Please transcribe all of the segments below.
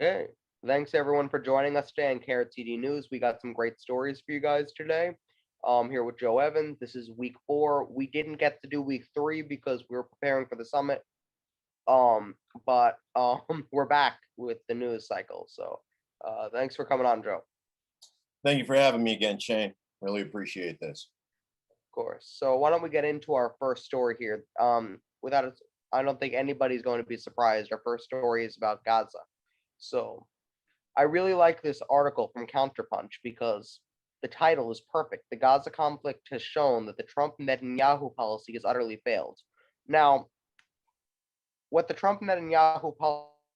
Okay. Thanks everyone for joining us today on KRTD News. We got some great stories for you guys today. Here with Joe Evans. This is week 4. We didn't get to do week 3 because we were preparing for the summit. But we're back with the news cycle. So thanks for coming on, Joe. Thank you for having me again, Shane. Really appreciate this. Of course. So why don't we get into our first story here? I don't think anybody's going to be surprised. Our first story is about Gaza. So I really like this article from Counterpunch because the title is perfect. The Gaza conflict has shown that the Trump-Netanyahu policy has utterly failed. Now, what the Trump-Netanyahu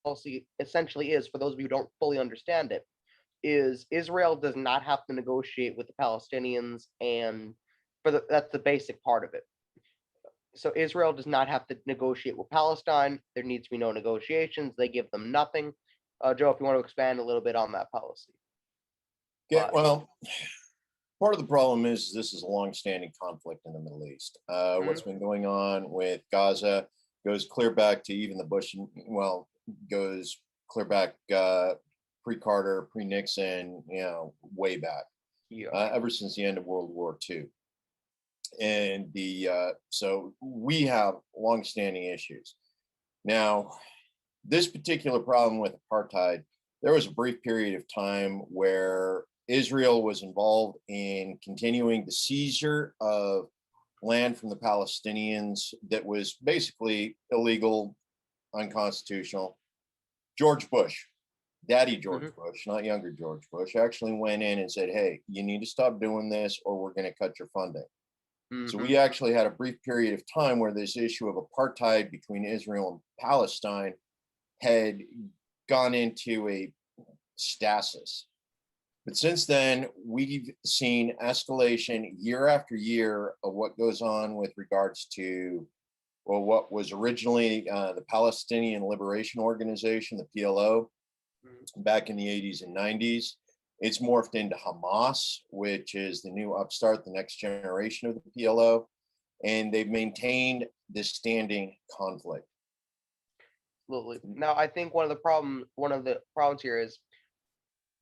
policy essentially is, for those of you who don't fully understand it, is Israel does not have to negotiate with the Palestinians, and that's the basic part of it. So Israel does not have to negotiate with Palestine. There needs to be no negotiations. They give them nothing. Joe, if you want to expand a little bit on that policy. Yeah, well, part of the problem is this is a long-standing conflict in the Middle East. What's been going on with Gaza goes clear back to even the Bush, goes clear back pre-Carter, pre-Nixon, way back, ever since the end of World War II. And so we have long-standing issues. Now, this particular problem with apartheid, there was a brief period of time where Israel was involved in continuing the seizure of land from the Palestinians that was basically illegal, unconstitutional. George Bush, Daddy George Bush, not younger George Bush, actually went in and said, hey, you need to stop doing this or we're going to cut your funding. So we actually had a brief period of time where this issue of apartheid between Israel and Palestine had gone into a stasis. But since then, we've seen escalation year after year of what goes on with regards to, what was originally the Palestinian Liberation Organization, the PLO, back in the 80s and 90s. It's morphed into Hamas, which is the new upstart, the next generation of the PLO. And they've maintained this standing conflict. Absolutely. Now, I think one of the problems here is,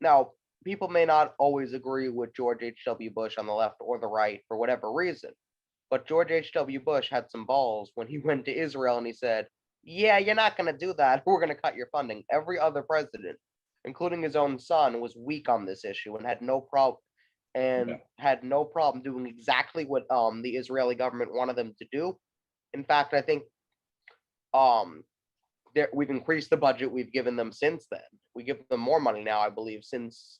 now, people may not always agree with George H.W. Bush on the left or the right for whatever reason, but George H.W. Bush had some balls when he went to Israel and he said, yeah, you're not going to do that. We're going to cut your funding. Every other president, including his own son, was weak on this issue and had no problem doing exactly what the Israeli government wanted them to do. In fact, I think we've increased the budget we've given them since then. We give them more money now, I believe, since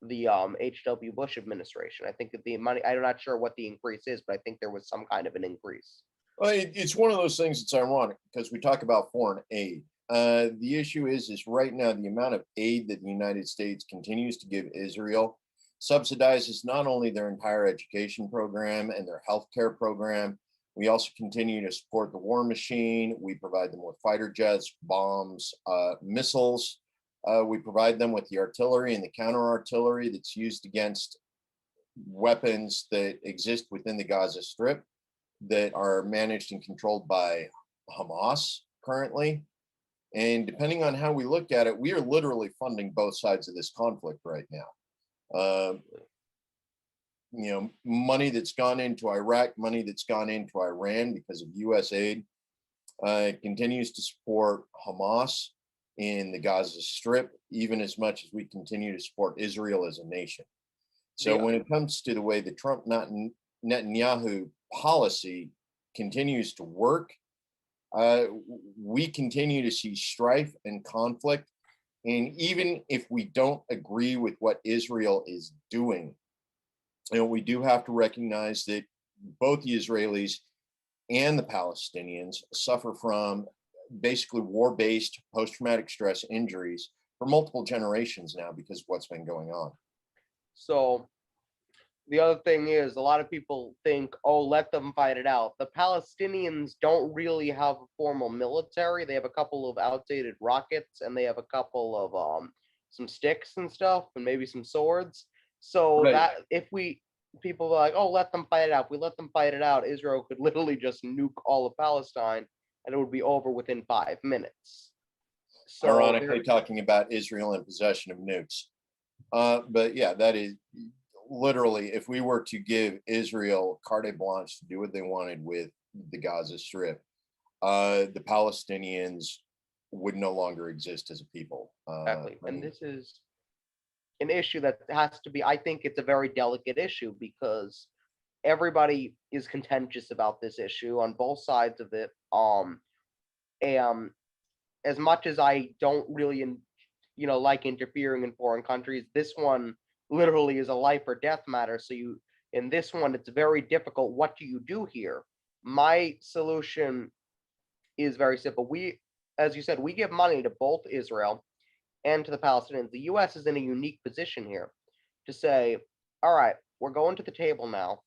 the H.W. Bush administration. I think that the money, I'm not sure what the increase is, but I think there was some kind of an increase. Well, it's one of those things that's ironic because we talk about foreign aid. The issue is right now the amount of aid that the United States continues to give Israel subsidizes not only their entire education program and their healthcare program. We also continue to support the war machine. We provide them with fighter jets, bombs, missiles. We provide them with the artillery and the counter artillery that's used against weapons that exist within the Gaza Strip that are managed and controlled by Hamas currently. And depending on how we look at it, we are literally funding both sides of this conflict right now. Money that's gone into Iraq, money that's gone into Iran because of US aid, continues to support Hamas in the Gaza Strip, even as much as we continue to support Israel as a nation. So when it comes to the way the Trump Netanyahu policy continues to work, we continue to see strife and conflict. And even if we don't agree with what Israel is doing, we do have to recognize that both the Israelis and the Palestinians suffer from basically war-based post-traumatic stress injuries for multiple generations now because of what's been going on. So the other thing is, a lot of people think, oh, let them fight it out. The Palestinians don't really have a formal military. They have a couple of outdated rockets, and they have a couple of some sticks and stuff, and maybe some swords. So that if people are like, oh, let them fight it out. If we let them fight it out, Israel could literally just nuke all of Palestine, and it would be over within 5 minutes. So ironically talking about Israel in possession of nukes. But yeah, that is literally, if we were to give Israel carte blanche to do what they wanted with the Gaza Strip, the Palestinians would no longer exist as a people. exactly. And this is an issue that has to be, I think it's a very delicate issue because everybody is contentious about this issue on both sides of it. And as much as I don't really, like interfering in foreign countries, this one literally is a life or death matter. So in this one, it's very difficult. What do you do here? My solution is very simple. As you said, we give money to both Israel and to the Palestinians. The U.S. is in a unique position here to say, all right, we're going to the table now.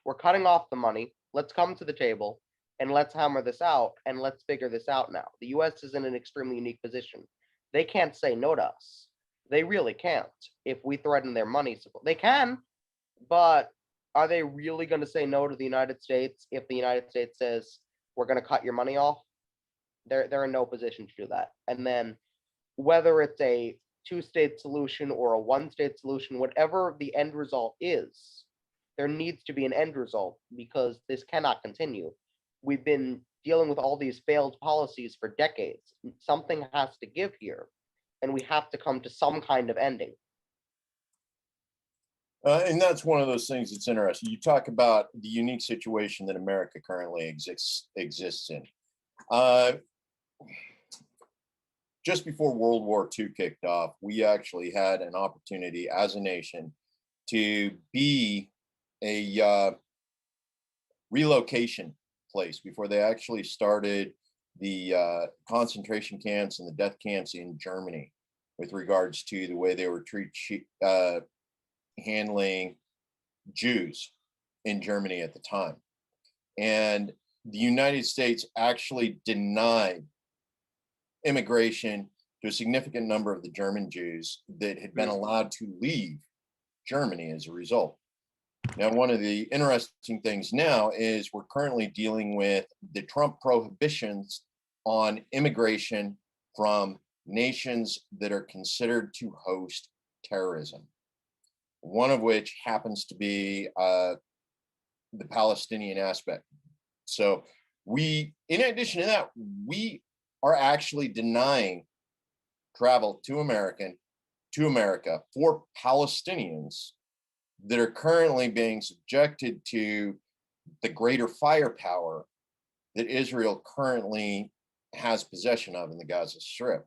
We're cutting off the money. Let's come to the table and let's hammer this out and let's figure this out now. The U.S. is in an extremely unique position. They can't say no to us. They really can't. If we threaten their money support, they can, but are they really going to say no to the United States if the United States says we're going to cut your money off? They're in no position to do that. And then whether it's a two-state solution or a one-state solution, whatever the end result is, there needs to be an end result because this cannot continue. We've been dealing with all these failed policies for decades. Something has to give here, and we have to come to some kind of ending. And that's one of those things that's interesting. You talk about the unique situation that America currently exists in. Just before World War II kicked off, we actually had an opportunity as a nation to be a relocation place before they actually started the concentration camps and the death camps in Germany with regards to the way they were handling Jews in Germany at the time. And the United States actually denied immigration to a significant number of the German Jews that had been allowed to leave Germany as a result. Now, one of the interesting things now is we're currently dealing with the Trump prohibitions on immigration from nations that are considered to host terrorism, one of which happens to be the Palestinian aspect. So in addition to that, we are actually denying travel to America for Palestinians that are currently being subjected to the greater firepower that Israel currently has possession of in the Gaza Strip.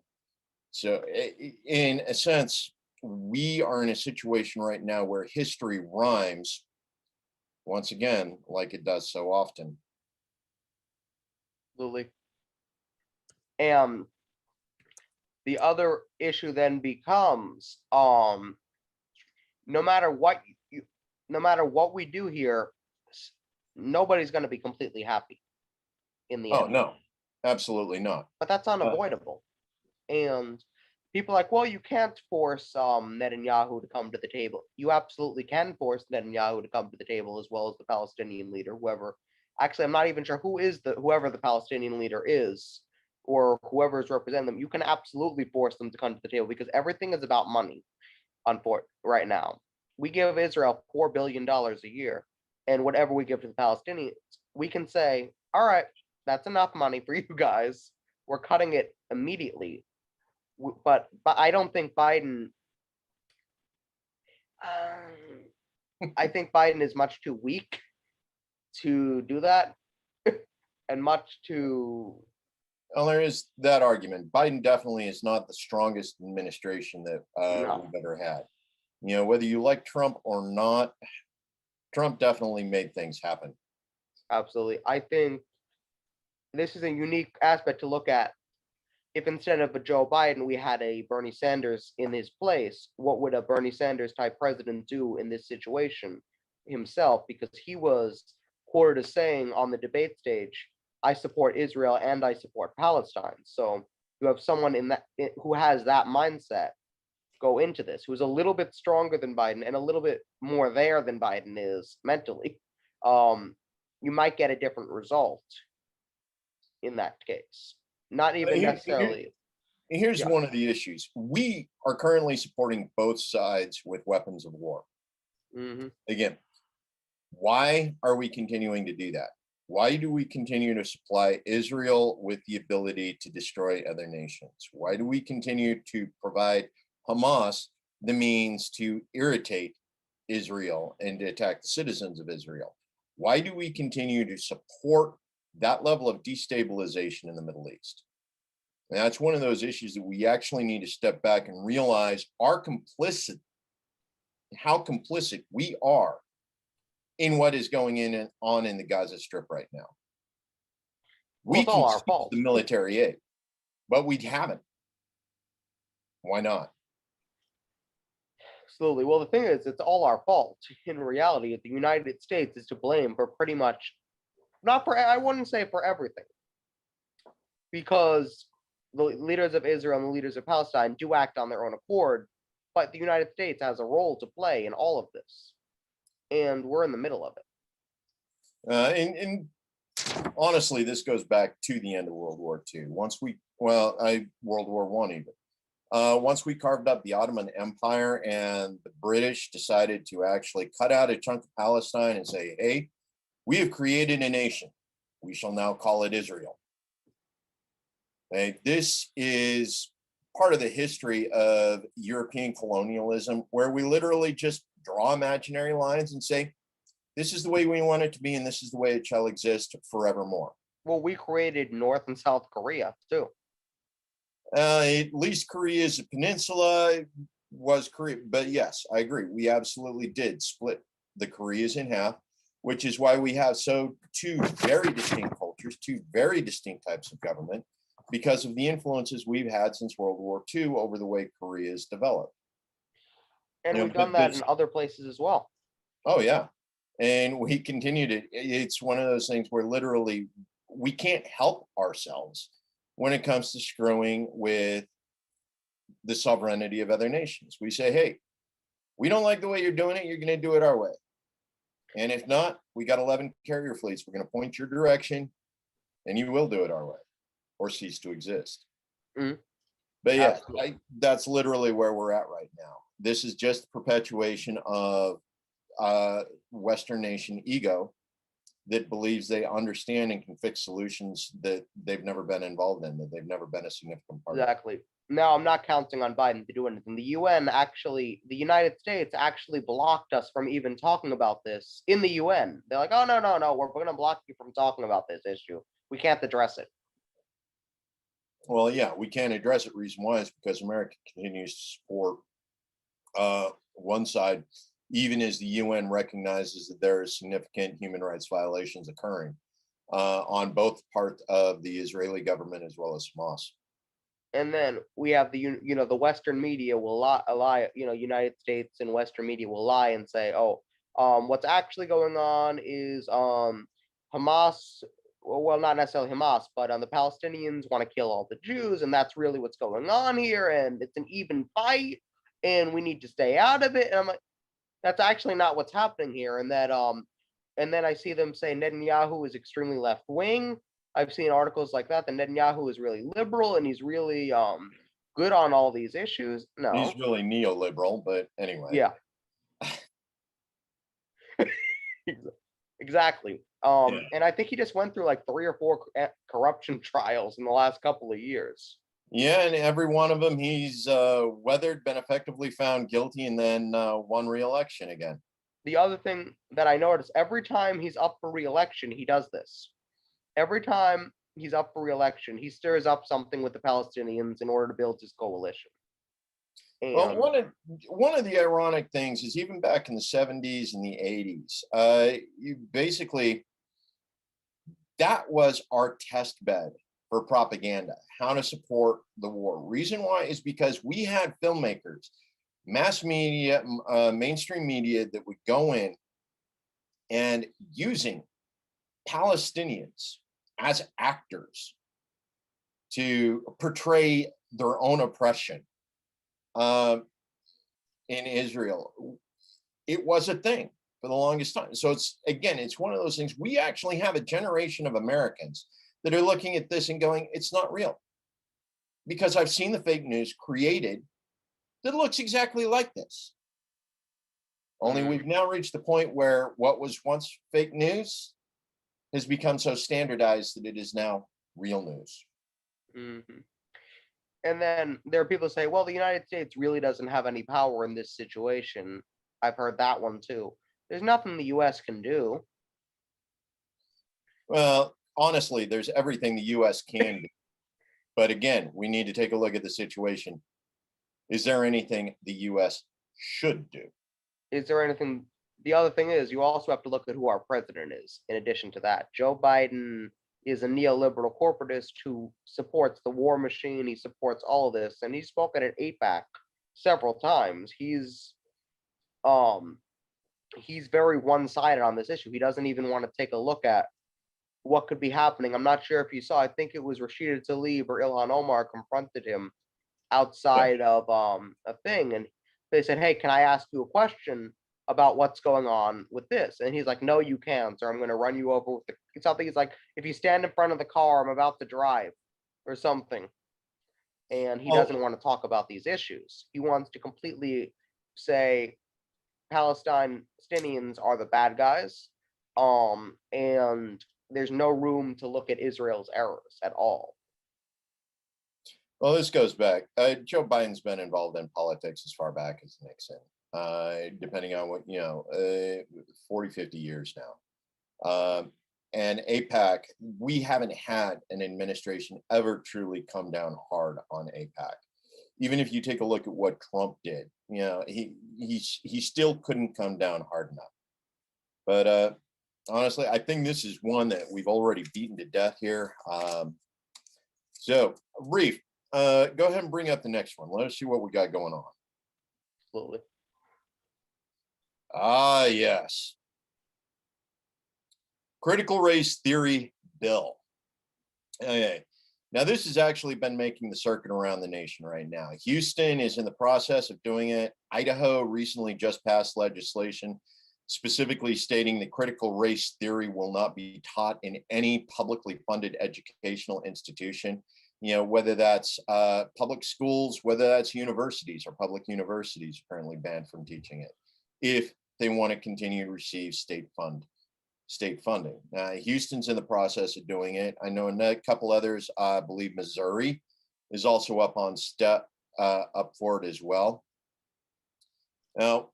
So in a sense, we are in a situation right now where history rhymes once again, like it does so often. Absolutely. And the other issue then becomes, no matter what we do here, nobody's going to be completely happy in the end. Oh, no, absolutely not. But that's unavoidable. And people are like, well, you can't force Netanyahu to come to the table. You absolutely can force Netanyahu to come to the table, as well as the Palestinian leader, whoever. Actually, I'm not even sure whoever the Palestinian leader is, or whoever is representing them. You can absolutely force them to come to the table because everything is about money. Right now, we give Israel $4 billion a year, and whatever we give to the Palestinians, we can say, all right, that's enough money for you guys. We're cutting it immediately. But I don't think Biden. I think Biden is much too weak to do that, and much too. Well, there is that argument. Biden definitely is not the strongest administration that we've ever had. You know, whether you like Trump or not, Trump definitely made things happen. Absolutely. I think this is a unique aspect to look at. If instead of a Joe Biden, we had a Bernie Sanders in his place, what would a Bernie Sanders type president do in this situation himself? Because he was quoted as saying on the debate stage, I support Israel and I support Palestine. So you have someone who has that mindset go into this, who's a little bit stronger than Biden and a little bit more there than Biden is mentally. You might get a different result in that case. Not even necessarily. here's one of the issues. We are currently supporting both sides with weapons of war. Again, why are we continuing to do that? Why do we continue to supply Israel with the ability to destroy other nations? Why do we continue to provide Hamas the means to irritate Israel and to attack the citizens of Israel? Why do we continue to support that level of destabilization in the Middle East? And that's one of those issues that we actually need to step back and realize how complicit we are in what is going on in the Gaza Strip right now. We all our fault. The military aid, but we haven't. Why not? Absolutely. Well, the thing is, it's all our fault. In reality, the United States is to blame for pretty much, not for, I wouldn't say for everything, because the leaders of Israel and the leaders of Palestine do act on their own accord, but the United States has a role to play in all of this, and we're in the middle of it. And honestly, this goes back to the end of World War II. World War I even. Once we carved up the Ottoman Empire and the British decided to actually cut out a chunk of Palestine and say, hey, we have created a nation. We shall now call it Israel. Okay, this is part of the history of European colonialism, where we literally just draw imaginary lines and say, this is the way we want it to be, and this is the way it shall exist forevermore. Well, we created North and South Korea, too. At least Korea is a peninsula, was Korea. But yes, I agree. We absolutely did split the Koreas in half, which is why we have two very distinct cultures, two very distinct types of government, because of the influences we've had since World War II over the way Korea has developed. And we've done that in other places as well. Oh, yeah. And we continue to, it's one of those things where literally we can't help ourselves when it comes to screwing with the sovereignty of other nations. We say, hey, we don't like the way you're doing it. You're going to do it our way. And if not, we got 11 carrier fleets. We're going to point your direction and you will do it our way or cease to exist. But yeah, that's literally where we're at right now. This is just perpetuation of Western nation ego that believes they understand and can fix solutions that they've never been involved in, that they've never been a significant part of. Exactly. Now, I'm not counting on Biden to do anything. The United States actually blocked us from even talking about this in the UN. They're like, oh, no, we're going to block you from talking about this issue. We can't address it. Well, yeah, we can't address it. Reason why is because America continues to support one side, even as the UN recognizes that there are significant human rights violations occurring on both parts of the Israeli government as well as Hamas. And then we have the Western media will lie, United States and Western media will lie and say, what's actually going on is Hamas, well, not necessarily Hamas, but the Palestinians want to kill all the Jews, and that's really what's going on here, and it's an even fight, and we need to stay out of it. And I'm like, that's actually not what's happening here. And that and then I see them say Netanyahu is extremely left wing. I've seen articles like that. Netanyahu is really liberal and he's really good on all these issues. No, he's really neoliberal, but anyway. Yeah. Exactly. And I think he just went through like 3 or 4 corruption trials in the last couple of years. Yeah, and every one of them he's weathered, been effectively found guilty, and then won re-election again. The other thing that I noticed, every time he's up for re-election, he does this. Every time he's up for re-election, he stirs up something with the Palestinians in order to build his coalition. And well, one of the ironic things is even back in the 70s and the 80s, you basically, that was our test bed for propaganda, how to support the war. Reason why is because we had filmmakers, mass media, mainstream media that would go in and using Palestinians as actors to portray their own oppression in Israel. It was a thing for the longest time. So it's one of those things. We actually have a generation of Americans that are looking at this and going, it's not real. because I've seen the fake news created that looks exactly like this. Only we've now reached the point where what was once fake news has become so standardized that it is now real news. Mm-hmm. And then there are people who say, well, the United States really doesn't have any power in this situation. I've heard that one too. There's nothing the US can do. Well, honestly, there's everything the US can do. But again, we need to take a look at the situation. Is there anything the US should do? Is there anything? The other thing is, you also have to look at who our president is, in addition to that. Joe Biden is a neoliberal corporatist who supports the war machine. He supports all of this. And he's spoken at APAC several times. Um he's very one-sided on this issue. He doesn't even want to take a look at what could be happening. I'm not sure if you saw, I think it was Rashida Tlaib or Ilhan Omar confronted him Yeah. outside of a thing, and they said, hey, can I ask you a question about what's going on with this? And he's like, no, you can't, or I'm going to run you over with something. He's like, if you stand in front of the car I'm about to drive, or something. And he Well, doesn't want to talk about these issues. He wants to completely say Palestinians are the bad guys, and there's no room to look at Israel's errors at all. well, this goes back. Joe Biden's been involved in politics as far back as Nixon, depending on what, 40, 50 years now. And APAC, we haven't had an administration ever truly come down hard on APAC. Even if you take a look at what Trump did, he still couldn't come down hard enough. But honestly, I think this is one that we've already beaten to death here. So, Reef, go ahead and bring up the next one. Let us see what we got going on. Absolutely. Ah, yes. Critical race theory bill. Okay. Now, this has actually been making the circuit around the nation right now. Houston is in the process of doing it. Idaho recently just passed legislation specifically stating that critical race theory will not be taught in any publicly funded educational institution, whether that's public schools, whether that's universities, or public universities are currently banned from teaching it if they want to continue to receive state funding. Houston's in the process of doing it. I know a couple others. I believe Missouri is also up for it as well. Now,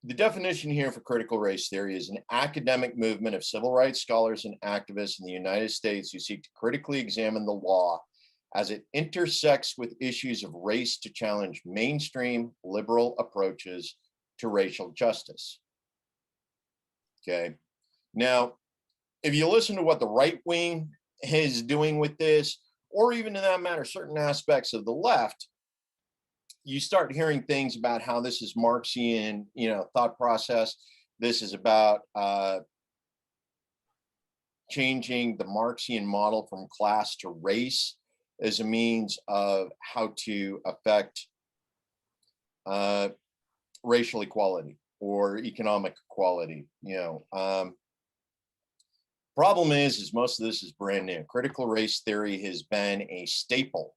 the definition here for critical race theory is an academic movement of civil rights scholars and activists in the United States who seek to critically examine the law as it intersects with issues of race to challenge mainstream liberal approaches to racial justice. Okay. Now, if you listen to what the right wing is doing with this, or even in that matter, certain aspects of the left, you start hearing things about how this is Marxian, thought process. This is about changing the Marxian model from class to race as a means of how to affect racial equality or economic equality. Problem is most of this is brand new. Critical race theory has been a staple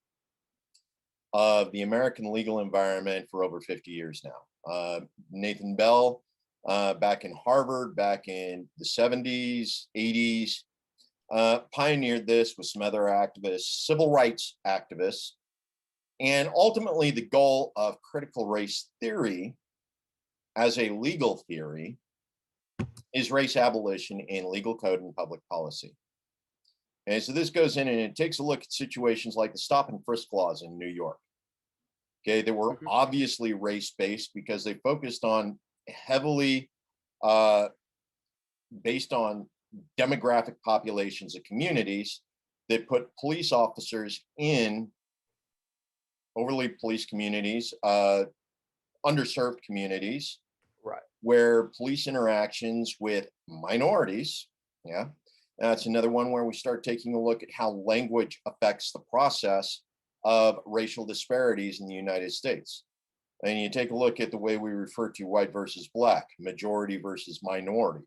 of the American legal environment for over 50 years now. Nathan Bell, back in Harvard, back in the 70s, 80s, pioneered this with some other activists, civil rights activists. And ultimately, the goal of critical race theory as a legal theory is race abolition in legal code and public policy. And so this goes in and it takes a look at situations like the stop and frisk laws in New York. Okay, they were obviously race-based because they focused on heavily based on demographic populations of communities that put police officers in overly policed communities, underserved communities, right, where police interactions with minorities, that's another one where we start taking a look at how language affects the process of racial disparities in the United States. And you take a look at the way we refer to white versus black, majority versus minority.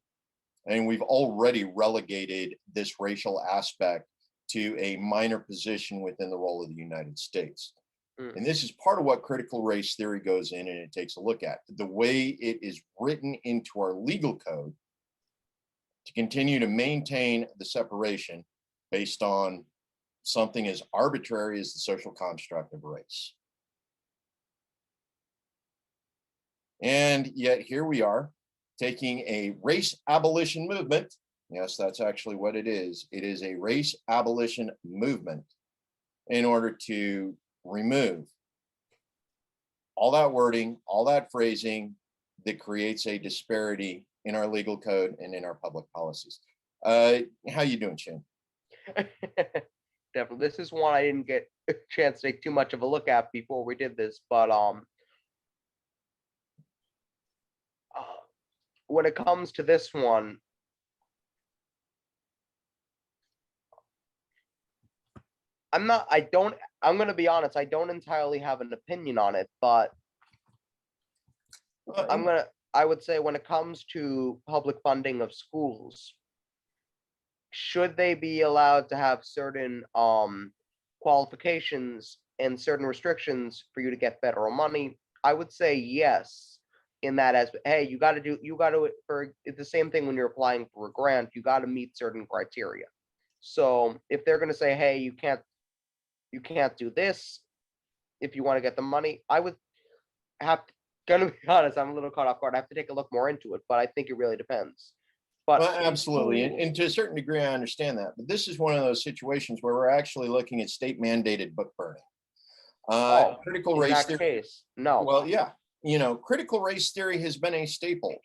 And we've already relegated this racial aspect to a minor position within the role of the United States. Mm. And this is part of what critical race theory goes in and it takes a look at. The way it is written into our legal code to continue to maintain the separation based on something as arbitrary as the social construct of race. And yet here we are taking a race abolition movement. Yes, that's actually what it is. It is a race abolition movement in order to remove all that wording, all that phrasing that creates a disparity in our legal code and in our public policies. How you doing, Shane? Definitely. This is one I didn't get a chance to take too much of a look at before we did this, but when it comes to this one, I'm going to be honest, I don't entirely have an opinion on it, but I would say when it comes to public funding of schools, should they be allowed to have certain qualifications and certain restrictions for you to get federal money? I would say yes, in that as, hey, you got to, for it's the same thing when you're applying for a grant, you got to meet certain criteria. So if they're going to say, hey, you can't do this if you want to get the money, I would have to, gonna be honest, I'm a little caught off guard. I have to take a look more into it, but I think it really depends. But absolutely, and to a certain degree, I understand that. But this is one of those situations where we're actually looking at state-mandated book burning. Critical race theory. Case, no. Well, yeah, critical race theory has been a staple.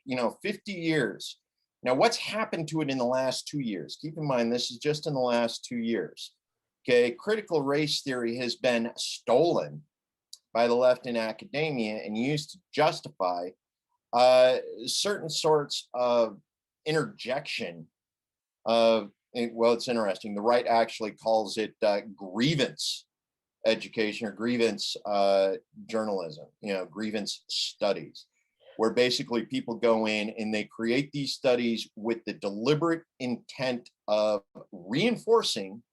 50 years. Now, what's happened to it in the last 2 years? Keep in mind, this is just in the last 2 years. Okay, critical race theory has been stolen by the left in academia and used to justify certain sorts of interjection of, well, it's interesting. The right actually calls it grievance education or grievance journalism, grievance studies, where basically people go in and they create these studies with the deliberate intent of reinforcing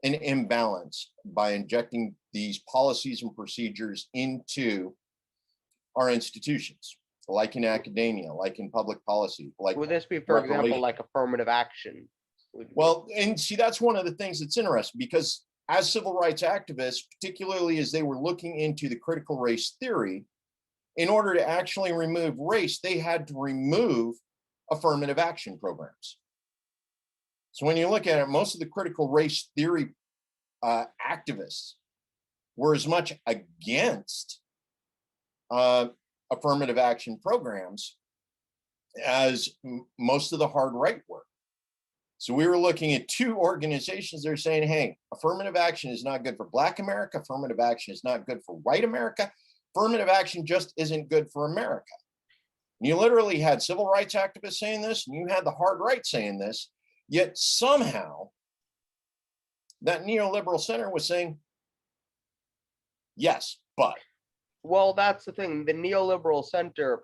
an imbalance by injecting these policies and procedures into our institutions, like in academia, like in public policy. Like, would this be, for example, like affirmative action? Well, and see, that's one of the things that's interesting, because as civil rights activists, particularly as they were looking into the critical race theory, in order to actually remove race, they had to remove affirmative action programs. So when you look at it, most of the critical race theory activists were as much against affirmative action programs as most of the hard right were. So we were looking at two organizations that are saying, hey, affirmative action is not good for Black America. Affirmative action is not good for white America. Affirmative action just isn't good for America. And you literally had civil rights activists saying this, and you had the hard right saying this, yet somehow that neoliberal center was saying, yes, but. Well, that's the thing. The neoliberal center,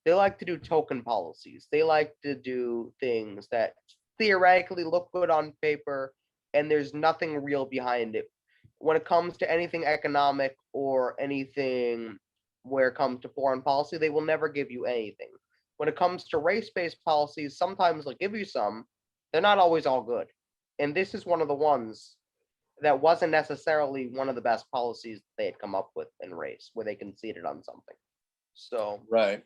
they like to do token policies. They like to do things that theoretically look good on paper, and there's nothing real behind it. When it comes to anything economic or anything where it comes to foreign policy, they will never give you anything. When it comes to race-based policies, sometimes they'll give you some. They're not always all good. And this is one of the ones that wasn't necessarily one of the best policies they had come up with in race, where they conceded on something. So right,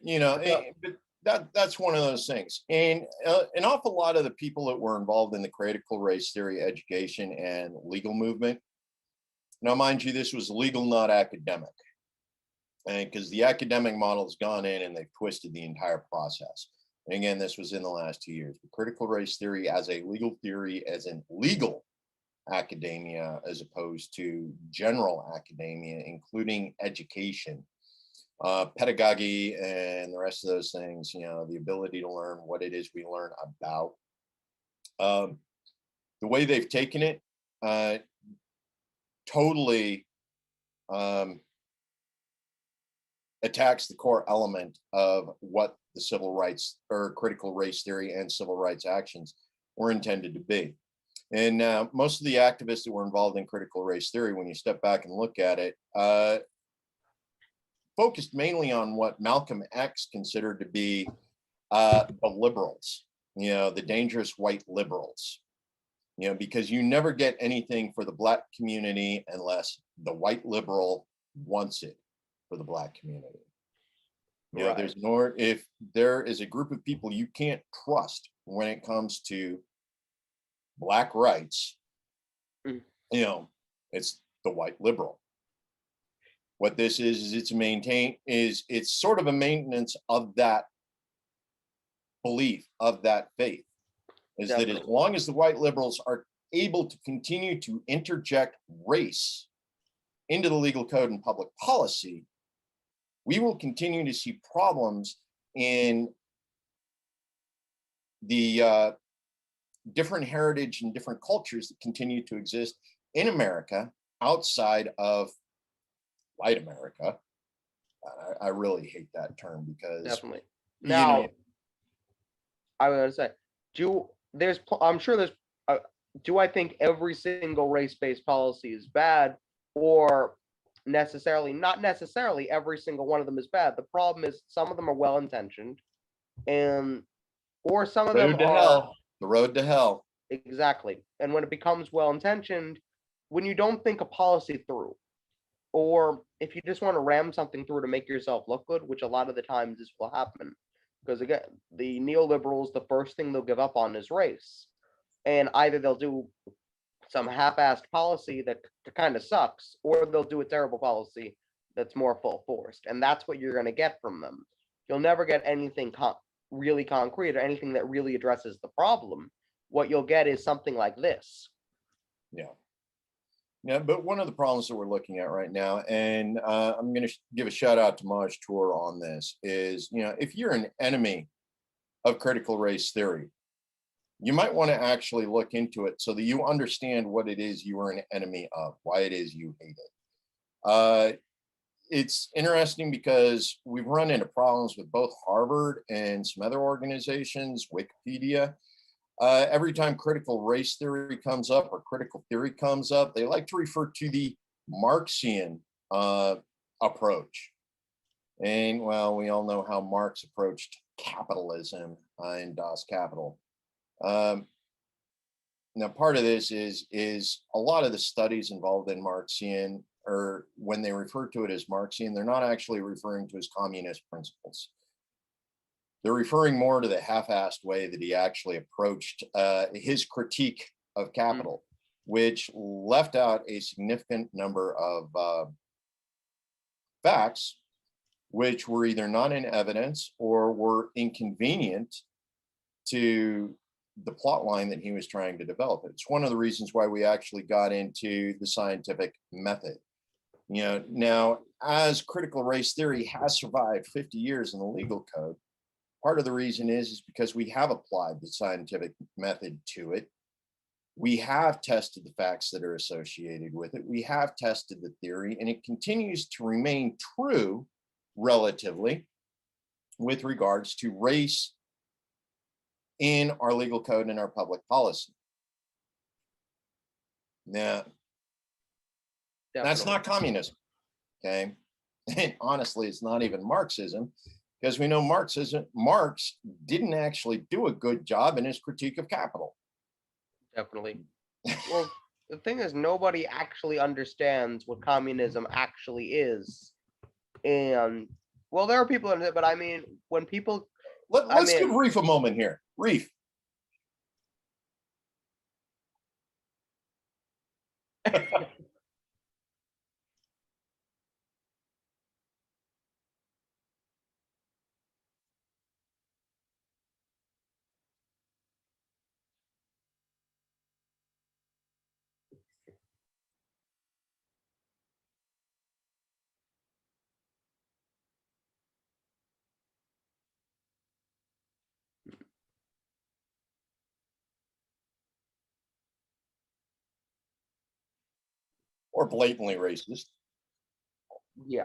but that's one of those things. And an awful lot of the people that were involved in the critical race theory education and legal movement, now mind you, this was legal, not academic, because the academic model has gone in and they've twisted the entire process. And again, this was in the last 2 years. But critical race theory as a legal theory, as in legal academia, as opposed to general academia, including education, pedagogy, and the rest of those things, the ability to learn what it is we learn about. The way they've taken it totally attacks the core element of what the civil rights or critical race theory and civil rights actions were intended to be. And most of the activists that were involved in critical race theory, when you step back and look at it, focused mainly on what Malcolm X considered to be the liberals, the dangerous white liberals, because you never get anything for the Black community unless the white liberal wants it for the Black community. Right. There's no, if there is a group of people you can't trust when it comes to Black rights, it's the white liberal. What this is it's sort of a maintenance of that belief, of that faith, is Definitely. That as long as the white liberals are able to continue to interject race into the legal code and public policy, we will continue to see problems in the different heritage and different cultures that continue to exist in America outside of white America. I really hate that term because Definitely. Now, I was going to say, I'm sure there's, do I think every single race-based policy is bad, or not necessarily every single one of them is bad? The problem is some of them are well-intentioned, or some of them are the road to hell. Exactly. And when it becomes well-intentioned, when you don't think a policy through, or if you just want to ram something through to make yourself look good, which a lot of the times this will happen, because again, the neoliberals, the first thing they'll give up on is race, and either they'll do some half-assed policy that kind of sucks, or they'll do a terrible policy that's more full-forced, and that's what you're going to get from them. You'll never get anything really concrete or anything that really addresses the problem. What you'll get is something like this. Yeah, but one of the problems that we're looking at right now, and I'm going to give a shout out to Maj Tour on this, is, if you're an enemy of critical race theory, you might want to actually look into it so that you understand what it is you are an enemy of, why it is you hate it. It's interesting because we've run into problems with both Harvard and some other organizations, Wikipedia. Every time critical race theory comes up or critical theory comes up, they like to refer to the Marxian approach. And well, we all know how Marx approached capitalism in Das Kapital. Now, part of this is a lot of the studies involved in Marxian, or when they refer to it as Marxian, they're not actually referring to his communist principles. They're referring more to the half-assed way that he actually approached his critique of capital, which left out a significant number of facts, which were either not in evidence or were inconvenient to the plot line that he was trying to develop. It's one of the reasons why we actually got into the scientific method. Now, as critical race theory has survived 50 years in the legal code, part of the reason is because we have applied the scientific method to it. We have tested the facts that are associated with it. We have tested the theory, and it continues to remain true relatively with regards to race in our legal code and our public policy. Now, that's not communism, okay? And honestly, it's not even Marxism, because we know Marx didn't actually do a good job in his critique of capital. Definitely. Well, the thing is, nobody actually understands what communism actually is. And, well, there are people in it, but I mean, when people... Let's give Reef a moment here. Reef. Or blatantly racist. Yeah.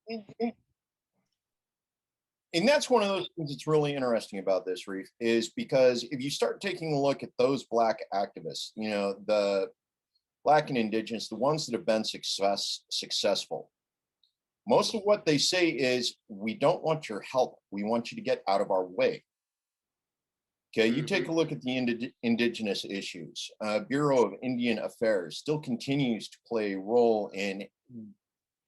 And that's one of those things that's really interesting about this, Reef, is because if you start taking a look at those Black activists, the Black and Indigenous, the ones that have been successful, most of what they say is, we don't want your help. We want you to get out of our way. Okay, you take a look at the indigenous issues. Bureau of Indian Affairs still continues to play a role in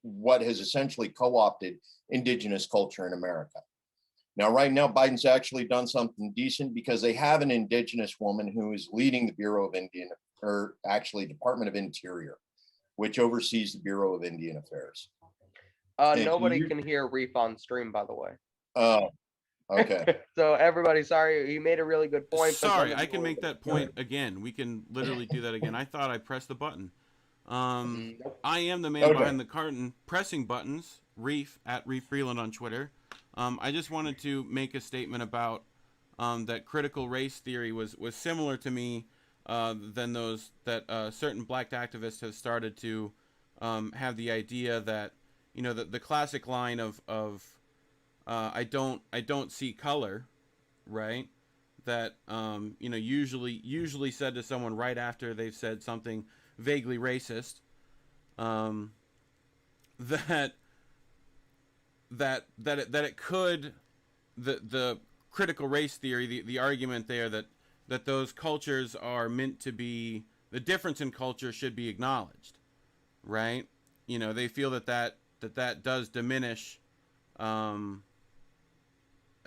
what has essentially co-opted indigenous culture in America. Now, right now, Biden's actually done something decent because they have an indigenous woman who is leading the Department of Interior, which oversees the Bureau of Indian Affairs. Nobody can hear Reef on stream, by the way. Oh, okay. So everybody, sorry, you made a really good point. Sorry, I can make that point again. We can literally do that again. I thought I pressed the button. I am the man behind the curtain pressing buttons. Reef at Reef Breland on Twitter. I just wanted to make a statement about that critical race theory was similar to me than those that certain Black activists have started to have the idea that the classic line of I don't see color, right? That usually said to someone right after they've said something vaguely racist. That it could the critical race theory, the argument there that those cultures are meant to be, the difference in culture should be acknowledged, right? They feel that does diminish,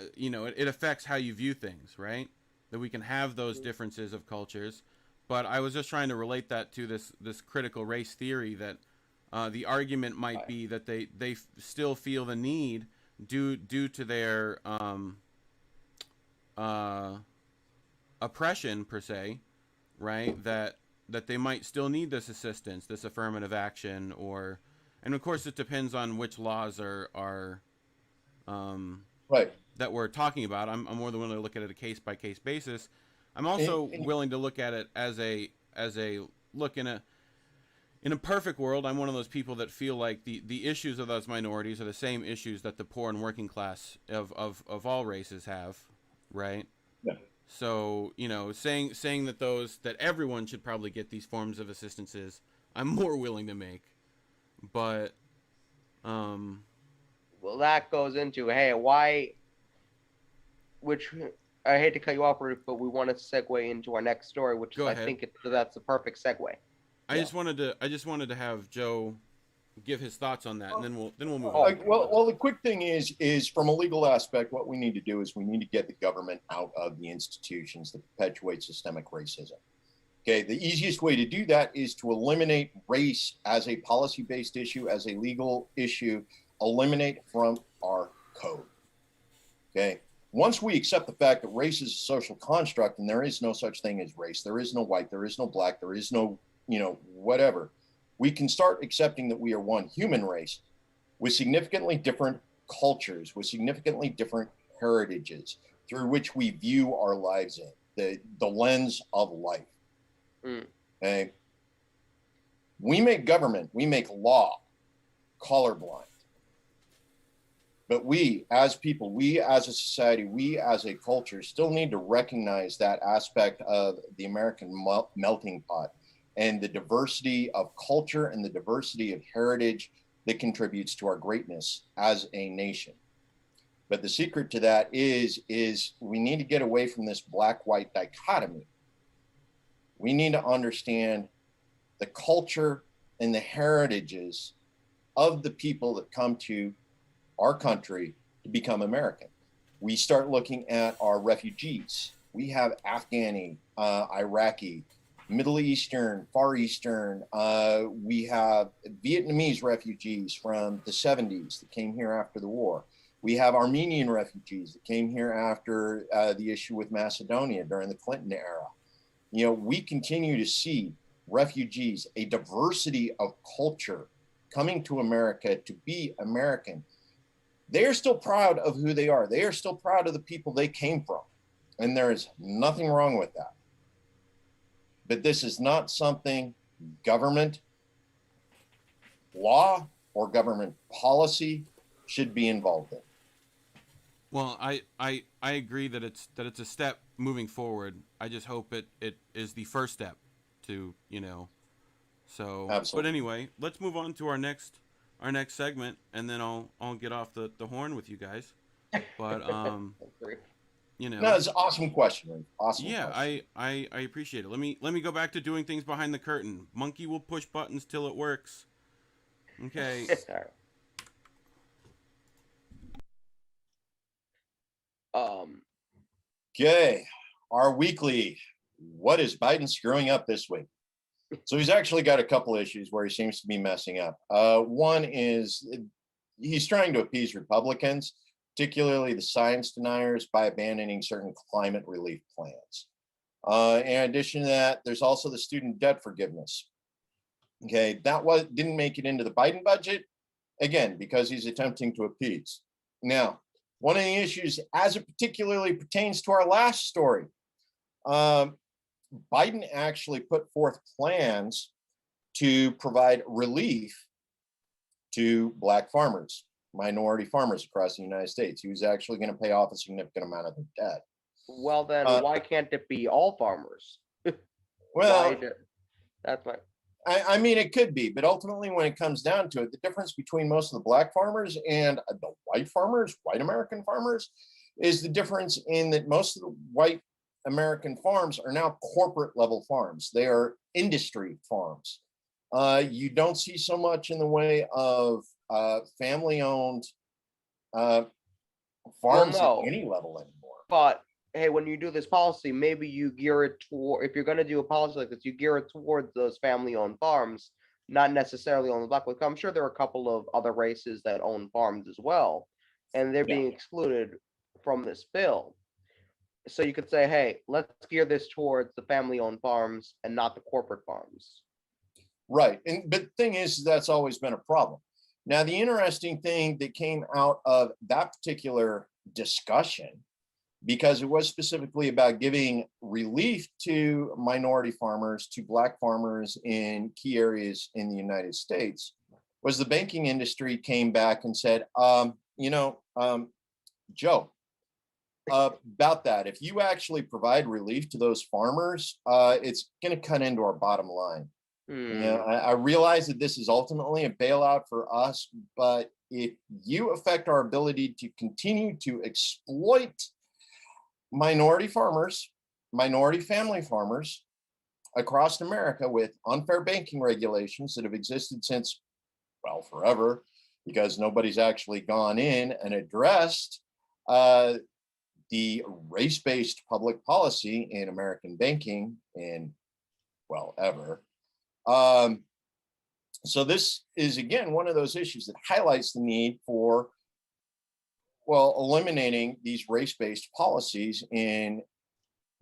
it affects how you view things, right? That we can have those differences of cultures, but I was just trying to relate that to this critical race theory that the argument might be that they still feel the need due to their oppression per se, right? That they might still need this assistance, this affirmative action, and of course it depends on which laws are right, that we're talking about. I'm more than willing to look at it a case by case basis. I'm also willing to look at it as a look in a perfect world. I'm one of those people that feel like the issues of those minorities are the same issues that the poor and working class of all races have, right? Yeah. So, saying that everyone should probably get these forms of assistances, I'm more willing to make. But well, that goes into, hey, why, which I hate to cut you off, Ruth, but we want to segue into our next story, which is, I think that's the perfect segue. I just wanted to have Joe give his thoughts on that, and then we'll move on. Well, the quick thing is from a legal aspect, what we need to do is we need to get the government out of the institutions that perpetuate systemic racism. Okay, the easiest way to do that is to eliminate race as a policy-based issue, as a legal issue, eliminate from our code. Okay, once we accept the fact that race is a social construct and there is no such thing as race, there is no white, there is no black, there is no, whatever, we can start accepting that we are one human race with significantly different cultures, with significantly different heritages through which we view our lives in, the lens of life. Okay. We make government, we make law colorblind. But we as people, we as a society, we as a culture still need to recognize that aspect of the American melting pot and the diversity of culture and the diversity of heritage that contributes to our greatness as a nation. But the secret to that is we need to get away from this black-white dichotomy. We need to understand the culture and the heritages of the people that come to our country to become American. We start looking at our refugees. We have Afghani, Iraqi, Middle Eastern, Far Eastern. We have Vietnamese refugees from the 70s that came here after the war. We have Armenian refugees that came here after the issue with Macedonia during the Clinton era. We continue to see refugees, a diversity of culture coming to America to be American. They are still proud of who they are. They are still proud of the people they came from. And there is nothing wrong with that. But this is not something government law or government policy should be involved in. Well, I agree that it's a step moving forward. I just hope it is the first step to, So, Absolutely. But anyway, let's move on to our next segment, and then I'll get off the horn with you guys. But No, it's an awesome question, Reef. Awesome. Yeah, question. I appreciate it. Let me go back to doing things behind the curtain. Monkey will push buttons till it works. Okay. Okay, our weekly, what is Biden screwing up this week? So he's actually got a couple issues where he seems to be messing up. One is he's trying to appease Republicans, particularly the science deniers, by abandoning certain climate relief plans. In addition to that, there's also the student debt forgiveness. Okay, that didn't make it into the Biden budget, again, because he's attempting to appease. Now, one of the issues, as it particularly pertains to our last story, Biden actually put forth plans to provide relief to Black farmers, minority farmers across the United States. He was actually going to pay off a significant amount of their debt. Well, then why can't it be all farmers? Well, that's my. I mean, it could be, but ultimately, when it comes down to it, the difference between most of the Black farmers and the white farmers, white American farmers, is the difference in that most of the white American farms are now corporate level farms. They are industry farms. You don't see so much in the way of family owned farms at any level anymore. But hey, when you do this policy, maybe you gear it toward, if you're going to do a policy like this, you gear it towards those family-owned farms, not necessarily on the Black. I'm sure there are a couple of other races that own farms as well, and they're being excluded from this bill. So you could say, hey, let's gear this towards the family-owned farms and not the corporate farms. Right. But the thing is, that's always been a problem. Now, the interesting thing that came out of that particular discussion, because it was specifically about giving relief to minority farmers, to Black farmers in key areas in the United States, was the banking industry came back and said, Joe, about that, if you actually provide relief to those farmers, it's going to cut into our bottom line. I realize that this is ultimately a bailout for us, but if you affect our ability to continue to exploit minority farmers, minority family farmers across America with unfair banking regulations that have existed since, well, forever, because nobody's actually gone in and addressed the race-based public policy in American banking in, well, ever. So this is, again, one of those issues that highlights the need for, well, eliminating these race-based policies in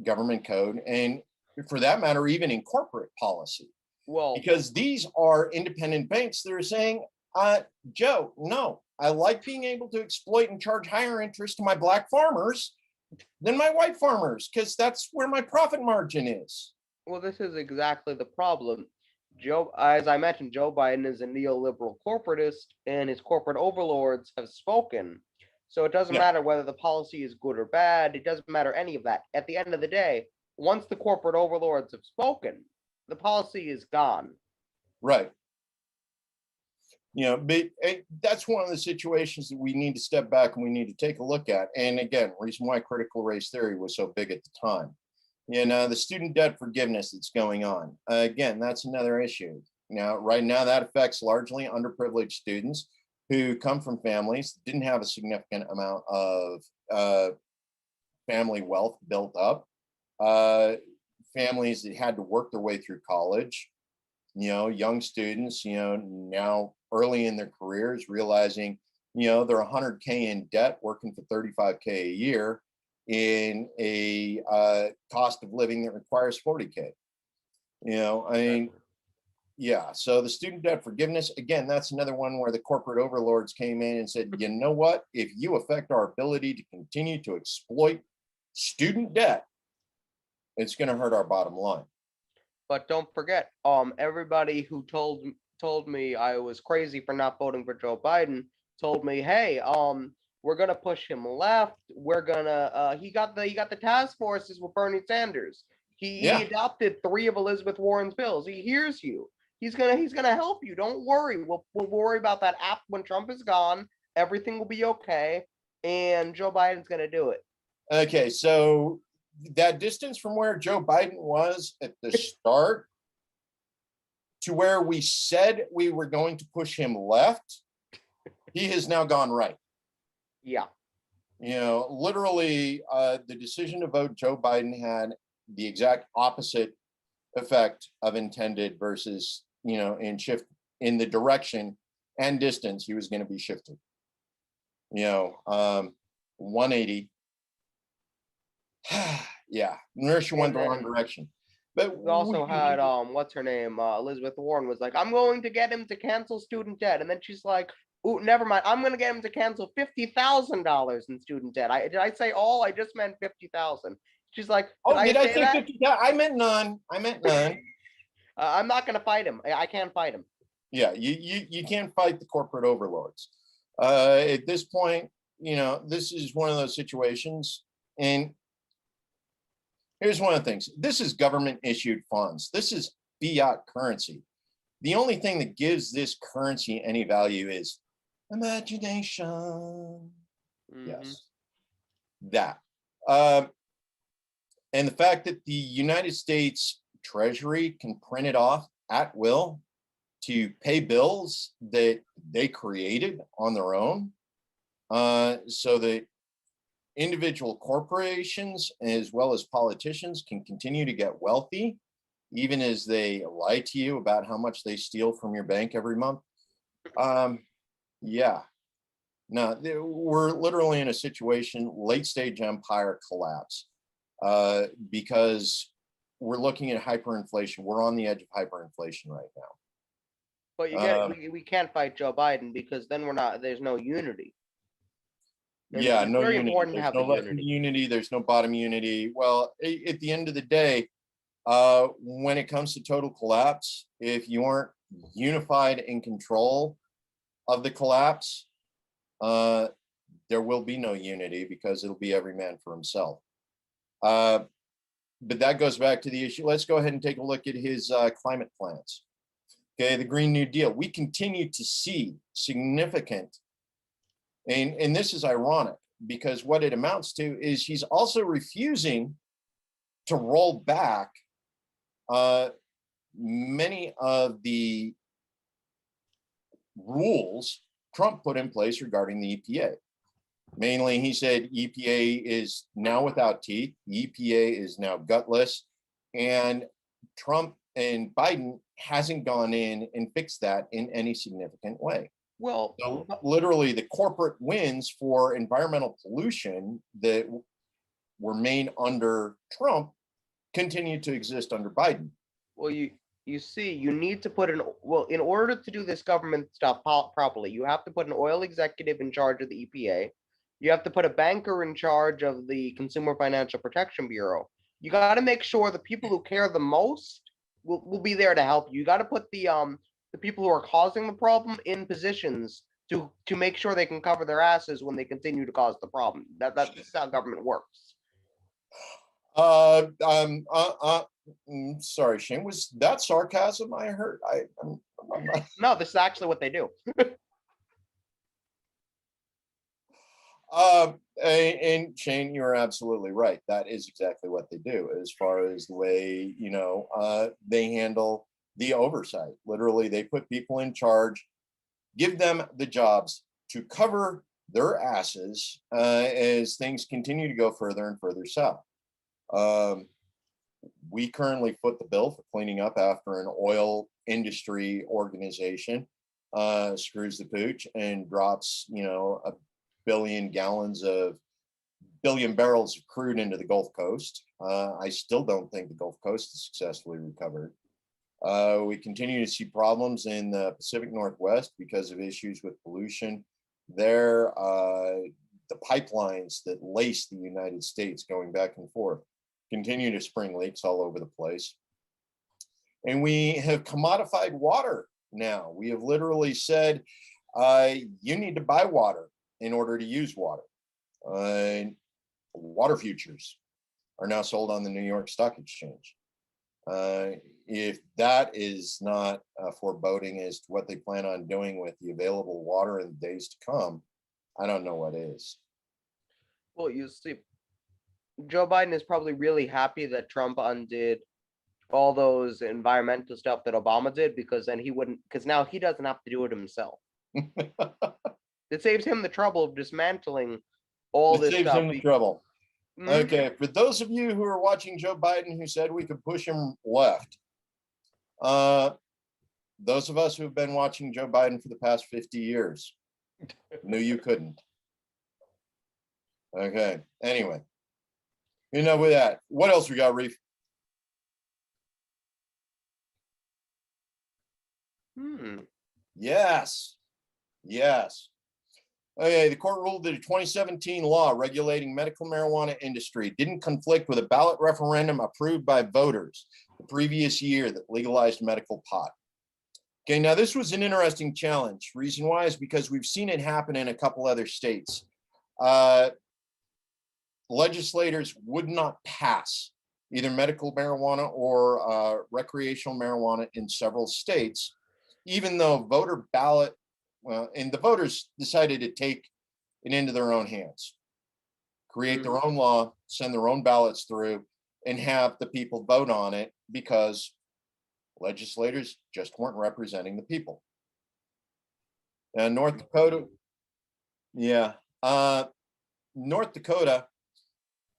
government code, and for that matter, even in corporate policy. Well, because these are independent banks that are saying, Joe, no, I like being able to exploit and charge higher interest to my Black farmers than my white farmers, because that's where my profit margin is. Well, this is exactly the problem. As I mentioned, Joe Biden is a neoliberal corporatist, and his corporate overlords have spoken. So it doesn't matter whether the policy is good or bad. It doesn't matter any of that. At the end of the day, once the corporate overlords have spoken, the policy is gone. Right. But that's one of the situations that we need to step back and we need to take a look at. And again, reason why critical race theory was so big at the time. The student debt forgiveness that's going on. Again, that's another issue. Now, right now, that affects largely underprivileged students who come from families that didn't have a significant amount of family wealth built up, families that had to work their way through college, young students, now early in their careers, realizing, they're 100K in debt, working for 35K a year in a cost of living that requires 40K. So the student debt forgiveness, again, that's another one where the corporate overlords came in and said, you know what, if you affect our ability to continue to exploit student debt, it's going to hurt our bottom line. But don't forget, everybody who told me I was crazy for not voting for Joe Biden told me, hey, we're gonna push him left. We're gonna he got the task forces with Bernie Sanders. He adopted 3 of Elizabeth Warren's bills. He hears you. He's gonna help you. Don't worry. We'll worry about that after when Trump is gone. Everything will be okay, and Joe Biden's gonna do it. Okay, so that distance from where Joe Biden was at the start to where we said we were going to push him left, he has now gone right. Yeah. You know, literally, the decision to vote Joe Biden had the exact opposite effect of intended versus, you know, in the direction and distance he was going to be shifted. You know, 180. Yeah, Nurse went the wrong direction. But we also had what's her name? Elizabeth Warren was like, I'm going to get him to cancel student debt, and then she's like, ooh, never mind. I'm gonna get him to cancel $50,000 in student debt. Did I say all? I just meant 50,000. She's like, did I say 50? I meant none. I meant none. I'm not gonna fight him. I can't fight him. Yeah, you can't fight the corporate overlords. At this point, you know, this is one of those situations. And here's one of the things. This is government issued funds. This is fiat currency. The only thing that gives this currency any value is imagination. Mm-hmm. Yes, that. And the fact that the United States Treasury can print it off at will to pay bills that they created on their own, so that individual corporations as well as politicians can continue to get wealthy, even as they lie to you about how much they steal from your bank every month. Yeah, no, we're literally in a situation, late stage empire collapse, because we're looking at hyperinflation. We're on the edge of hyperinflation right now. But you get we can't fight Joe Biden because then there's no unity. And yeah, no unity. There's no left unity. There's no bottom unity. Well, at the end of the day, when it comes to total collapse, if you aren't unified in control of the collapse, there will be no unity because it'll be every man for himself. But that goes back to the issue. Let's go ahead and take a look at his climate plans. Okay, the Green New Deal. We continue to see significant, and this is ironic because what it amounts to is he's also refusing to roll back many of the rules Trump put in place regarding the EPA. Mainly, he said EPA is now without teeth, the EPA is now gutless, and Trump and Biden hasn't gone in and fixed that in any significant way. Well, so literally the corporate wins for environmental pollution that were made under Trump continue to exist under Biden. Well, you see, you need to put in order to do this government stuff properly, you have to put an oil executive in charge of the EPA. You have to put a banker in charge of the Consumer Financial Protection Bureau. You got to make sure the people who care the most will be there to help you. You got to put the people who are causing the problem in positions to make sure they can cover their asses when they continue to cause the problem. That's how government works. Sorry, Shane. Was that sarcasm I heard? I'm not... No, this is actually what they do. And Shane, you're absolutely right. That is exactly what they do as far as the way, you know, they handle the oversight. Literally, they put people in charge, give them the jobs to cover their asses as things continue to go further and further south. We currently foot the bill for cleaning up after an oil industry organization screws the pooch and drops, you know, a billion barrels of crude into the Gulf Coast. I still don't think the Gulf Coast is successfully recovered. We continue to see problems in the Pacific Northwest because of issues with pollution there. The pipelines that lace the United States going back and forth continue to spring leaks all over the place. And we have commodified water now. We have literally said, you need to buy water in order to use water. Water futures are now sold on the New York Stock Exchange. If that is not foreboding as to what they plan on doing with the available water in the days to come, I don't know what is. Well, you see, Joe Biden is probably really happy that Trump undid all those environmental stuff that Obama did, because then he wouldn't, because now he doesn't have to do it himself. It saves him the trouble of dismantling all this stuff. It saves him the trouble. Okay, for those of you who are watching Joe Biden who said we could push him left, those of us who have been watching Joe Biden for the past 50 years knew you couldn't. Okay, anyway, enough with that. What else we got, Reef? Yes. Okay, the court ruled that a 2017 law regulating medical marijuana industry didn't conflict with a ballot referendum approved by voters the previous year that legalized medical pot. Okay, now this was an interesting challenge. Reason why is because we've seen it happen in a couple other states. Legislators would not pass either medical marijuana or recreational marijuana in several states, even though voter ballot, and the voters decided to take it into their own hands, create their own law, send their own ballots through, and have the people vote on it because legislators just weren't representing the people. And North Dakota, North Dakota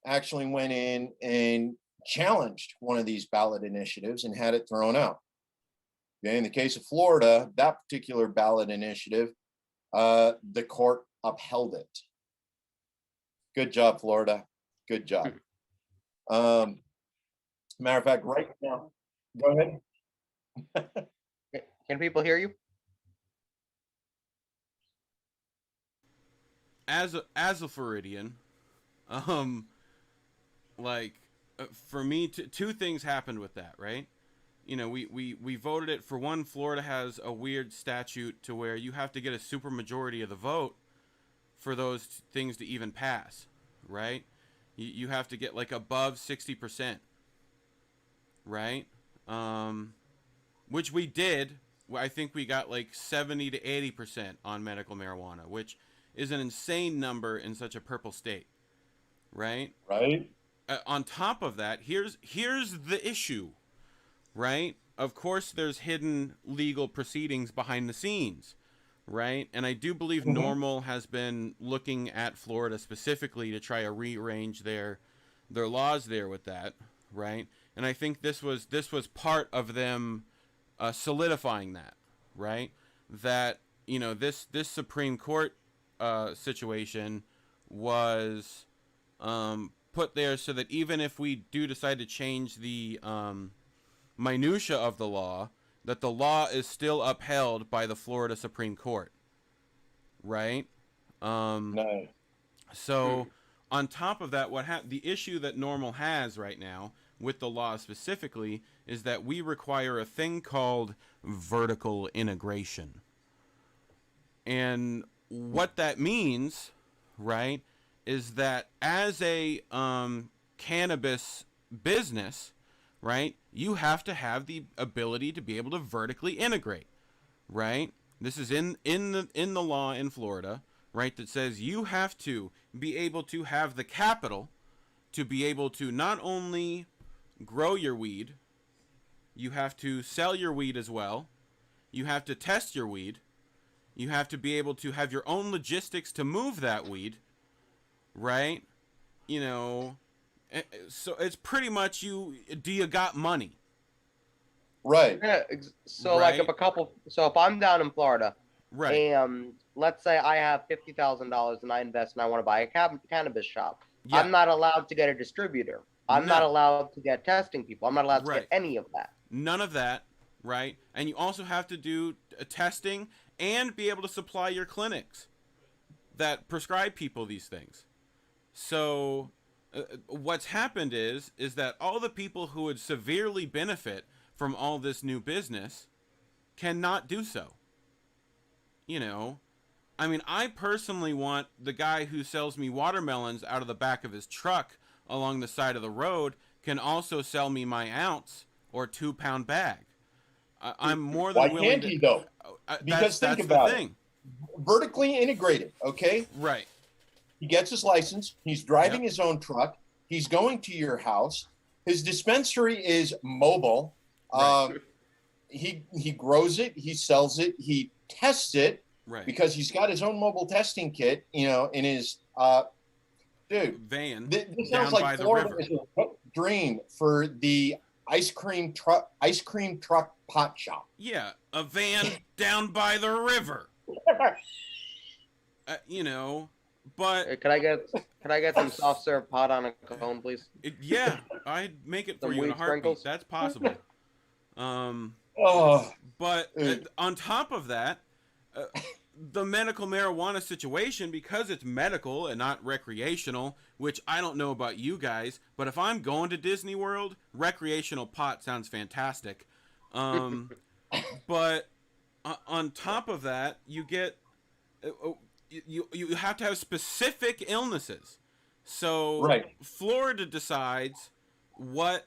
actually went in and challenged one of these ballot initiatives and had it thrown out. Okay, in the case of Florida, that particular ballot initiative, the court upheld it. Good job, Florida. Good job. Matter of fact, right now, go ahead. Can people hear you? As a Floridian, for me, two things happened with that, right? You know, we voted it. For one, Florida has a weird statute to where you have to get a supermajority of the vote for those things to even pass, right? You have to get like above 60%, right? Which we did. I think we got like 70 to 80% on medical marijuana, which is an insane number in such a purple state, right? Right. On top of that, here's the issue. Right? Of course, there's hidden legal proceedings behind the scenes, right? And I do believe NORML has been looking at Florida specifically to try to rearrange their laws there with that, right? And I think this was part of them solidifying that, right? That, you know, this Supreme Court situation was put there so that even if we do decide to change the minutia of the law, that the law is still upheld by the Florida Supreme Court, right? No. So on top of that, the issue that NORML has right now with the law specifically is that we require a thing called vertical integration. And what that means, right, is that as a cannabis business, right, you have to have the ability to be able to vertically integrate, right? This is in the law in Florida, right, that says you have to be able to have the capital to be able to not only grow your weed, you have to sell your weed as well, you have to test your weed, you have to be able to have your own logistics to move that weed, right? You know, so it's pretty much do you got money? Right. Yeah, so right. Like if I'm down in Florida, right, and let's say I have $50,000 and I invest and I want to buy a cannabis shop, yeah. I'm not allowed to get a distributor. I'm not allowed to get testing people. I'm not allowed to get any of that. None of that, right? And you also have to do testing and be able to supply your clinics that prescribe people these things. So what's happened is that all the people who would severely benefit from all this new business cannot do so. you know, I mean, I personally want the guy who sells me watermelons out of the back of his truck along the side of the road can also sell me my ounce or 2-pound bag. I'm more than Why willing can't to. he though? Because think about it. Vertically integrated, okay? Right. He gets his license. He's driving his own truck. He's going to your house. His dispensary is mobile. Right. He grows it. He sells it. He tests it. Right. Because he's got his own mobile testing kit, you know, in his van. This down sounds like by the Florida river. is a dream for the ice cream truck pot shop. Yeah, a van down by the river. You know, but Hey, can I get some soft serve pot on a cone, please? Yeah, I'd make it for Some you in a weed heartbeat. sprinkles? That's possible. Oh, But on top of that, the medical marijuana situation, because it's medical and not recreational, which I don't know about you guys, but if I'm going to Disney World, recreational pot sounds fantastic. But on top of that, you get you have to have specific illnesses. So right. Florida decides what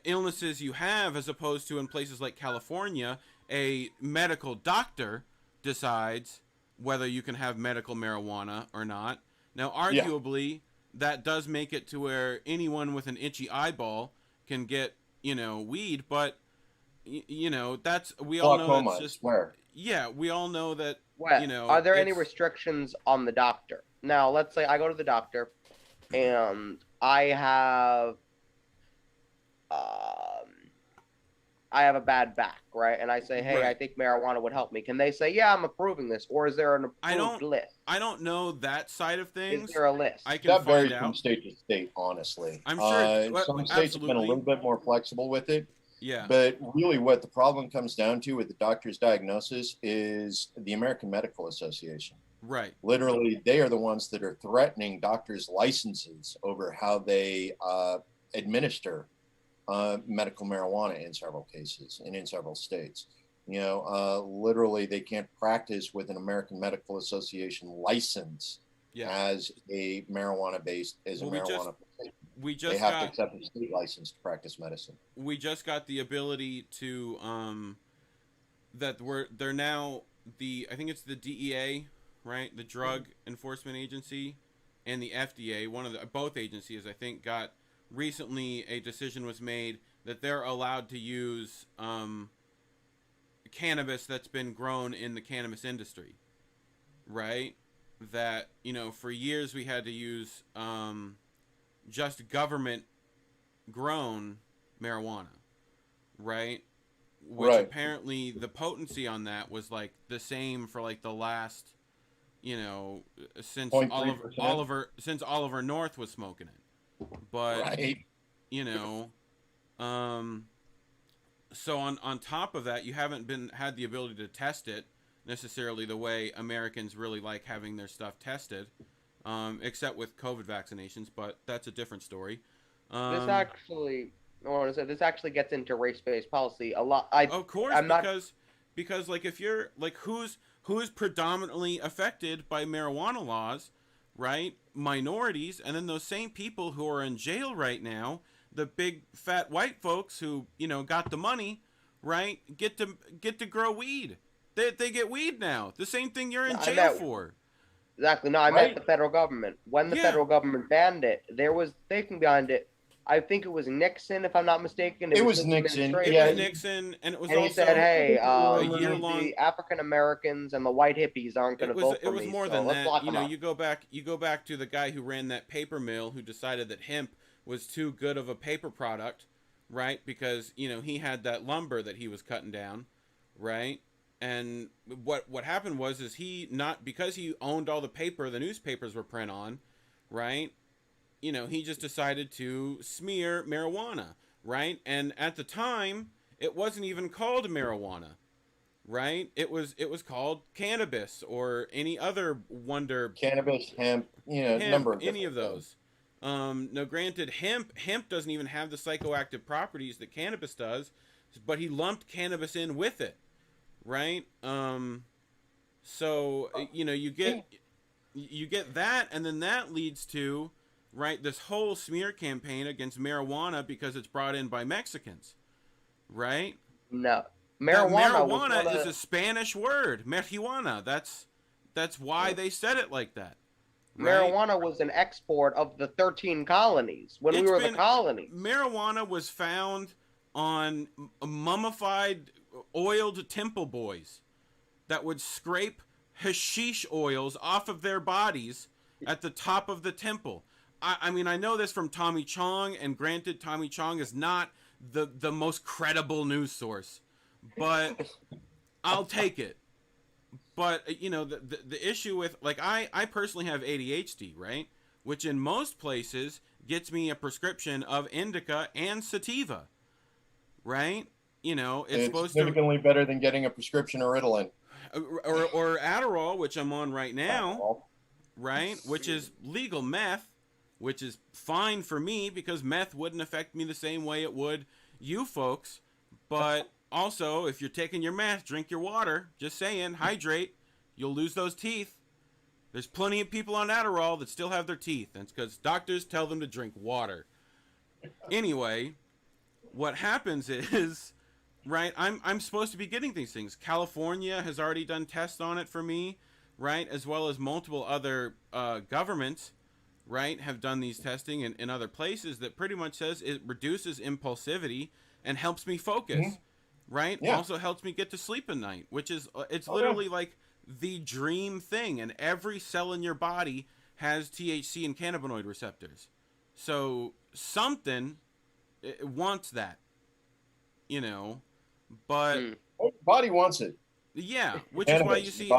illnesses you have, as opposed to in places like California, a medical doctor decides whether you can have medical marijuana or not. Now, arguably, that does make it to where anyone with an itchy eyeball can get, you know, weed, but you know, that's we all know that's just we all know that. Well, you know, are there any restrictions on the doctor? Now, let's say I go to the doctor and I have a bad back, right? And I say, hey, Right. I think marijuana would help me. Can they say, yeah, I'm approving this? Or is there an approved list? I don't know that side of things. Is there a list? I can that find varies out. from state to state, honestly. I'm sure some states have been a little bit more flexible with it. Yeah. But really what the problem comes down to with the doctor's diagnosis is the American Medical Association. Right. Literally, they are the ones that are threatening doctors' licenses over how they administer medical marijuana in several cases and in several states. You know, literally, they can't practice with an American Medical Association license as a marijuana-based, they have to accept a state license to practice medicine. We just got the ability to they're now I think it's the DEA, right? The Drug Enforcement Agency, and the FDA. Both agencies, I think, got recently a decision was made that they're allowed to use cannabis that's been grown in the cannabis industry, right? That, you know, for years we had to use just government grown marijuana, right? Which apparently the potency on that was like the same for like the last, you know, since Oliver North was smoking it. But you know, so on top of that, you haven't had the ability to test it necessarily the way Americans really like having their stuff tested, except with COVID vaccinations, but that's a different story. This actually gets into race-based policy a lot. Of course, because like if you're like who's predominantly affected by marijuana laws, right? Minorities, and then those same people who are in jail right now, the big fat white folks who, you know, got the money, right? Get to grow weed. They get weed now. The same thing you're in jail for. Exactly. No, I meant the federal government. When the federal government banned it, there was thinking behind it. I think it was Nixon, if I'm not mistaken. It was Nixon. It was Nixon, and it was. And he said, "Hey, a year-long. The African Americans and the white hippies aren't going to vote for me." It was more than that. You know, you go back to the guy who ran that paper mill, who decided that hemp was too good of a paper product, right? Because, you know, he had that lumber that he was cutting down, right? And what happened was because he owned all the paper the newspapers were print on, right? You know, he just decided to smear marijuana, right? And at the time, it wasn't even called marijuana, right? It was called cannabis or any other cannabis, hemp, you know, number of any of those. Now, granted, hemp doesn't even have the psychoactive properties that cannabis does, but he lumped cannabis in with it, right? So you get that, and then that leads to, right, this whole smear campaign against marijuana because it's brought in by Mexicans, right? No, That marijuana is a Spanish word, marijuana. That's why they said it like that, right? marijuana was an export of the 13 colonies when we were the colonies. Marijuana was found on mummified, oiled temple boys that would scrape hashish oils off of their bodies at the top of the temple. I mean, I know this from Tommy Chong, and granted, Tommy Chong is not the most credible news source, but I'll take it. But the issue with, like, I personally have ADHD, right, which in most places gets me a prescription of indica and sativa, right? It's supposed significantly better than getting a prescription of Ritalin or Adderall, which I'm on right now, right? Which is legal meth, which is fine for me because meth wouldn't affect me the same way it would you folks. But also, if you're taking your meth, drink your water. Just saying, hydrate. You'll lose those teeth. There's plenty of people on Adderall that still have their teeth, and it's because doctors tell them to drink water. Anyway, what happens is, right, I'm supposed to be getting these things. California has already done tests on it for me, right, as well as multiple other governments, right, have done these testing in other places that pretty much says it reduces impulsivity and helps me focus, right? Yeah. Also helps me get to sleep at night, which is, it's literally like the dream thing, and every cell in your body has THC and cannabinoid receptors. So something wants that, but body wants it. Yeah, which is why you see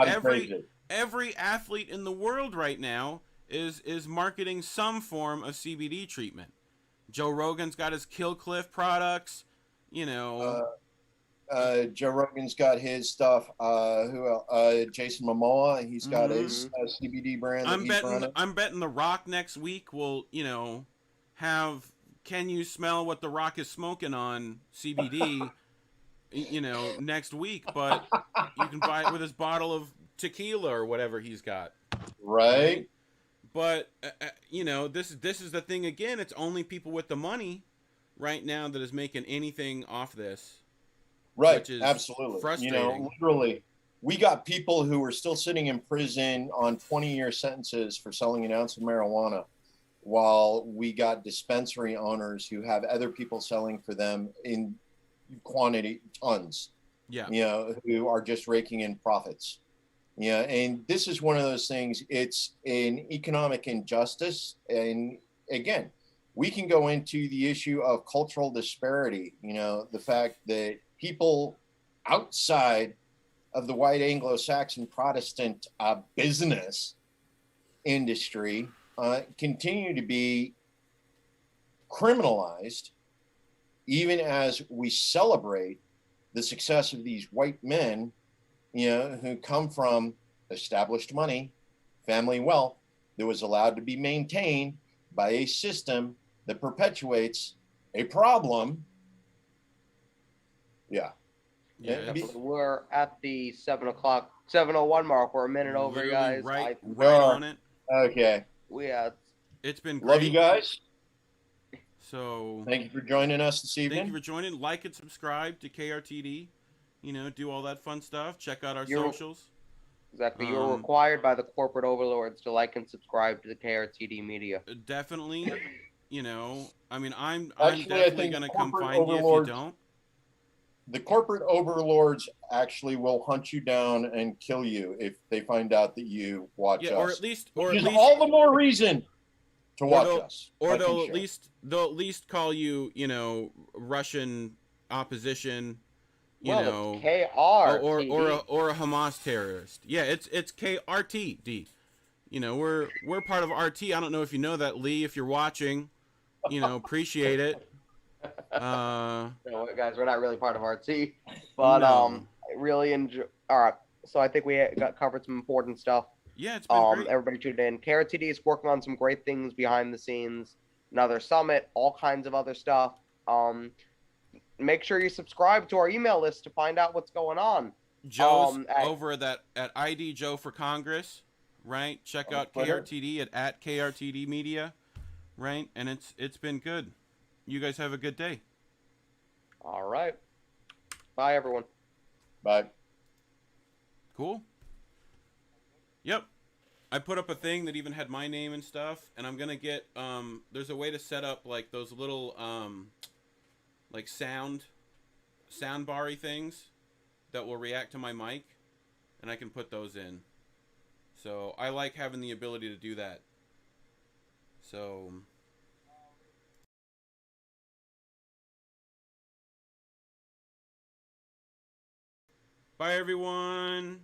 every athlete in the world right now is marketing some form of CBD treatment. Joe Rogan's got his Killcliff products, Joe Rogan's got his stuff. Who else? Jason Momoa, he's got his CBD brand. I'm betting The Rock next week will, have "Can you smell what The Rock is smoking on" CBD, next week. But you can buy it with his bottle of tequila or whatever he's got. Right. But this is the thing again. It's only people with the money right now that is making anything off this. Right. Which is absolutely. Frustrating. Literally, we got people who are still sitting in prison on 20-year sentences for selling an ounce of marijuana, while we got dispensary owners who have other people selling for them in quantity, tons. Yeah. Who are just raking in profits. Yeah, and this is one of those things. It's an economic injustice, and again, we can go into the issue of cultural disparity. The fact that people outside of the white Anglo-Saxon Protestant business industry continue to be criminalized, even as we celebrate the success of these white men, who come from established money, family wealth that was allowed to be maintained by a system that perpetuates a problem. Yeah. We're at the 7:01 mark. We're a minute over, guys. Right on it. Okay. It's been great. Love you guys. So thank you for joining us this evening. Thank you for joining. Like and subscribe to KRTD. Do all that fun stuff. Check out our socials. Exactly. You're required by the corporate overlords to like and subscribe to the KRTD media. Definitely. I'm definitely going to come find you if you don't. The corporate overlords actually will hunt you down and kill you if they find out that you watch us. Or at least all the more reason to watch us. Or they'll at least call you, Russian opposition. It's KRTD. or a Hamas terrorist. Yeah, it's KRTD. We're part of RT. I don't know if you know that, Lee. If you're watching, appreciate it. Guys, we're not really part of RT, but I really enjoy. All right, so I think we got covered some important stuff. Yeah, it's been great. Everybody tuned in. KRTD is working on some great things behind the scenes. Another summit, all kinds of other stuff. Make sure you subscribe to our email list to find out what's going on. Joe's over at ID Joe for Congress, right? Check out KRTD at KRTD Media, right? And it's been good. You guys have a good day. All right. Bye, everyone. Bye. Cool. Yep. I put up a thing that even had my name and stuff, and I'm gonna get there's a way to set up like those little like sound bar-y things that will react to my mic, and I can put those in. So I like having the ability to do that. So bye everyone.